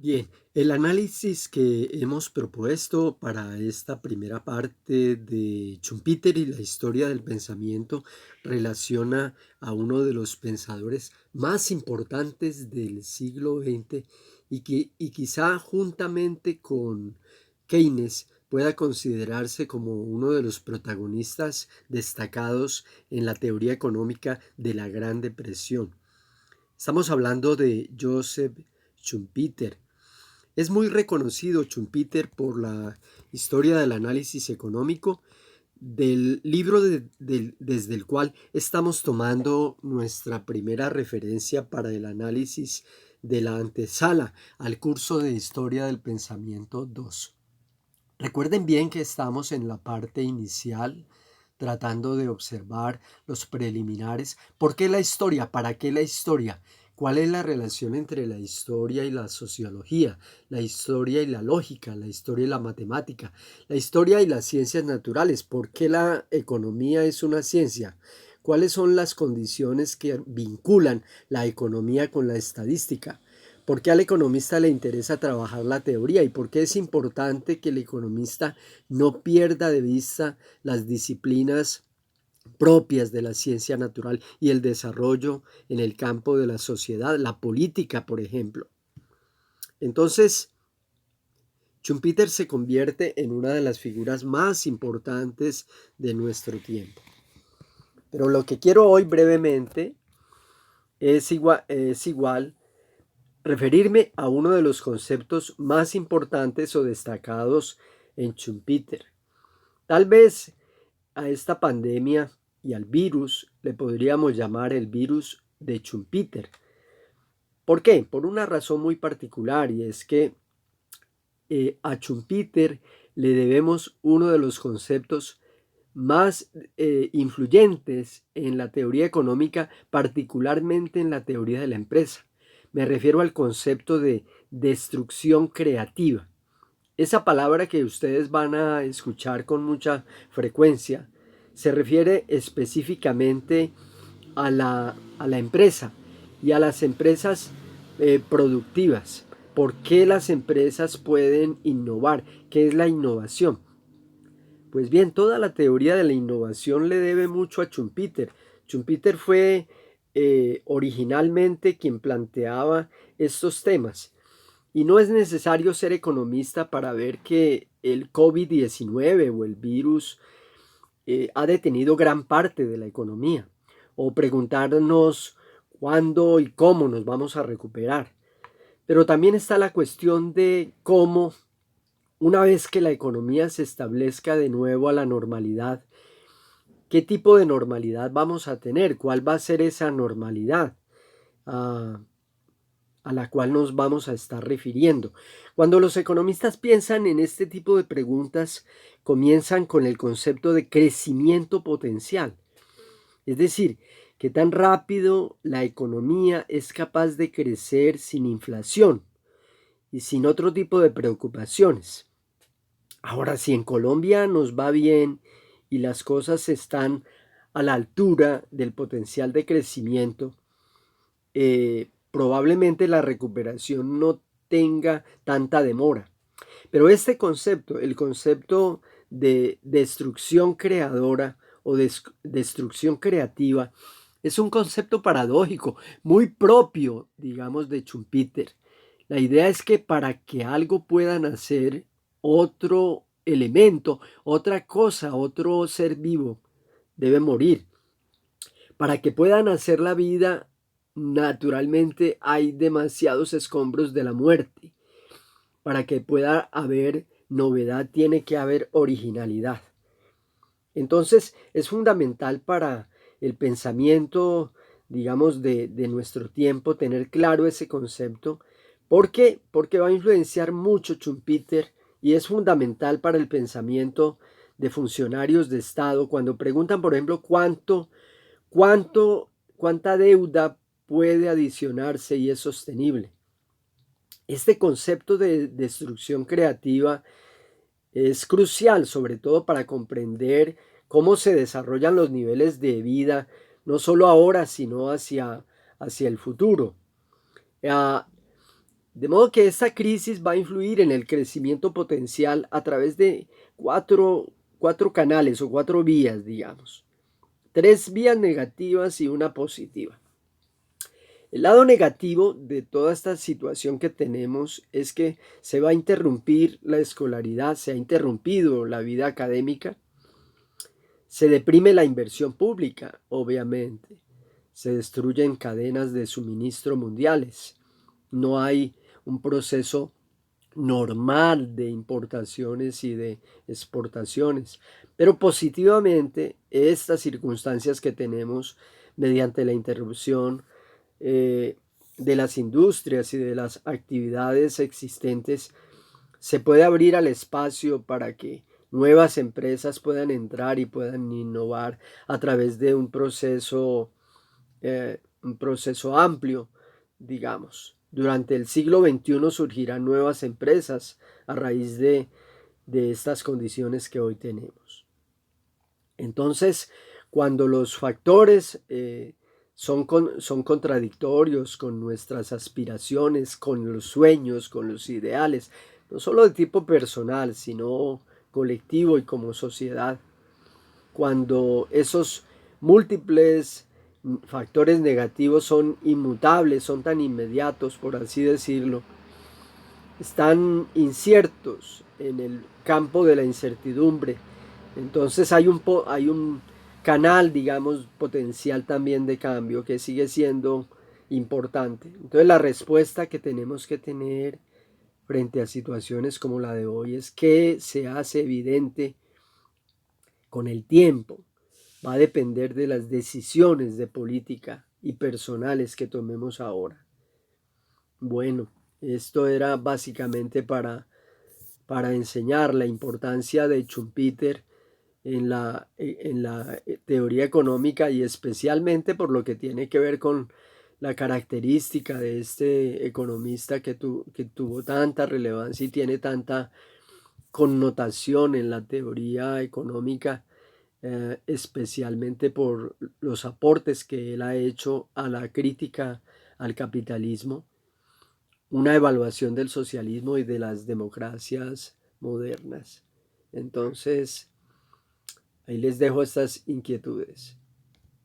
Bien, el análisis que hemos propuesto para esta primera parte de Schumpeter y la historia del pensamiento relaciona a uno de los pensadores más importantes del siglo XX y quizá juntamente con Keynes pueda considerarse como uno de los protagonistas destacados en la teoría económica de la Gran Depresión. Estamos hablando de Joseph Schumpeter. Es muy reconocido Schumpeter por la historia del análisis económico del libro desde el cual estamos tomando nuestra primera referencia para el análisis de la antesala al curso de Historia del Pensamiento 2. Recuerden bien que estamos en la parte inicial tratando de observar los preliminares. ¿Por qué la historia? ¿Para qué la historia? ¿Cuál es la relación entre la historia y la sociología, la historia y la lógica, la historia y la matemática, la historia y las ciencias naturales? ¿Por qué la economía es una ciencia? ¿Cuáles son las condiciones que vinculan la economía con la estadística? ¿Por qué al economista le interesa trabajar la teoría y por qué es importante que el economista no pierda de vista las disciplinas propias de la ciencia natural y el desarrollo en el campo de la sociedad, la política, por ejemplo? Entonces, Schumpeter se convierte en una de las figuras más importantes de nuestro tiempo. Pero lo que quiero hoy brevemente es igual referirme a uno de los conceptos más importantes o destacados en Schumpeter. Tal vez a esta pandemia y al virus le podríamos llamar el virus de Schumpeter. ¿Por qué? Por una razón muy particular, y es que a Schumpeter le debemos uno de los conceptos más influyentes en la teoría económica, particularmente en la teoría de la empresa. Me refiero al concepto de destrucción creativa. Esa palabra que ustedes van a escuchar con mucha frecuencia se refiere específicamente a la empresa y a las empresas productivas. ¿Por qué las empresas pueden innovar? ¿Qué es la innovación? Pues bien, toda la teoría de la innovación le debe mucho a Schumpeter. Schumpeter fue originalmente quien planteaba estos temas. Y no es necesario ser economista para ver que el COVID-19 o el virus ha detenido gran parte de la economía. O preguntarnos cuándo y cómo nos vamos a recuperar. Pero también está la cuestión de cómo, una vez que la economía se establezca de nuevo a la normalidad, ¿qué tipo de normalidad vamos a tener? ¿Cuál va a ser esa normalidad a la cual nos vamos a estar refiriendo? Cuando los economistas piensan en este tipo de preguntas, comienzan con el concepto de crecimiento potencial. Es decir, qué tan rápido la economía es capaz de crecer sin inflación y sin otro tipo de preocupaciones. Ahora, si en Colombia nos va bien y las cosas están a la altura del potencial de crecimiento, probablemente la recuperación no tenga tanta demora. Pero este concepto, el concepto de destrucción creadora o destrucción creativa, es un concepto paradójico, muy propio, digamos, de Schumpeter. La idea es que para que algo pueda nacer, otro elemento, otra cosa, otro ser vivo debe morir. Para que pueda nacer la vida, naturalmente hay demasiados escombros de la muerte. Para que pueda haber novedad, tiene que haber originalidad. Entonces, es fundamental para el pensamiento, digamos, de nuestro tiempo tener claro ese concepto. ¿Por qué? Porque va a influenciar mucho Schumpeter y es fundamental para el pensamiento de funcionarios de Estado cuando preguntan, por ejemplo, cuánta deuda puede adicionarse y es sostenible. Este concepto de destrucción creativa es crucial, sobre todo para comprender cómo se desarrollan los niveles de vida, no solo ahora, sino hacia el futuro. Ah, De modo que esta crisis va a influir en el crecimiento potencial a través de cuatro canales o cuatro vías, digamos. Tres vías negativas y una positiva. El lado negativo de toda esta situación que tenemos es que se va a interrumpir la escolaridad, se ha interrumpido la vida académica, se deprime la inversión pública, obviamente, se destruyen cadenas de suministro mundiales, no hay un proceso normal de importaciones y de exportaciones. Pero positivamente, estas circunstancias que tenemos mediante la interrupción eh, de las industrias y de las actividades existentes, se puede abrir al espacio para que nuevas empresas puedan entrar y puedan innovar a través de un proceso amplio, digamos. Durante el siglo XXI surgirán nuevas empresas a raíz de estas condiciones que hoy tenemos. Entonces, cuando los factores son contradictorios con nuestras aspiraciones, con los sueños, con los ideales, no solo de tipo personal, sino colectivo y como sociedad, cuando esos múltiples factores negativos son inmutables, son tan inmediatos, por así decirlo, están inciertos en el campo de la incertidumbre. Entonces hay un canal, digamos, potencial también de cambio que sigue siendo importante. Entonces la respuesta que tenemos que tener frente a situaciones como la de hoy es que se hace evidente con el tiempo. Va a depender de las decisiones de política y personales que tomemos ahora. Bueno, esto era básicamente para enseñar la importancia de Schumpeter en la teoría económica y especialmente por lo que tiene que ver con la característica de este economista que tuvo tanta relevancia y tiene tanta connotación en la teoría económica, especialmente por los aportes que él ha hecho a la crítica al capitalismo, una evaluación del socialismo y de las democracias modernas. Entonces, ahí les dejo estas inquietudes.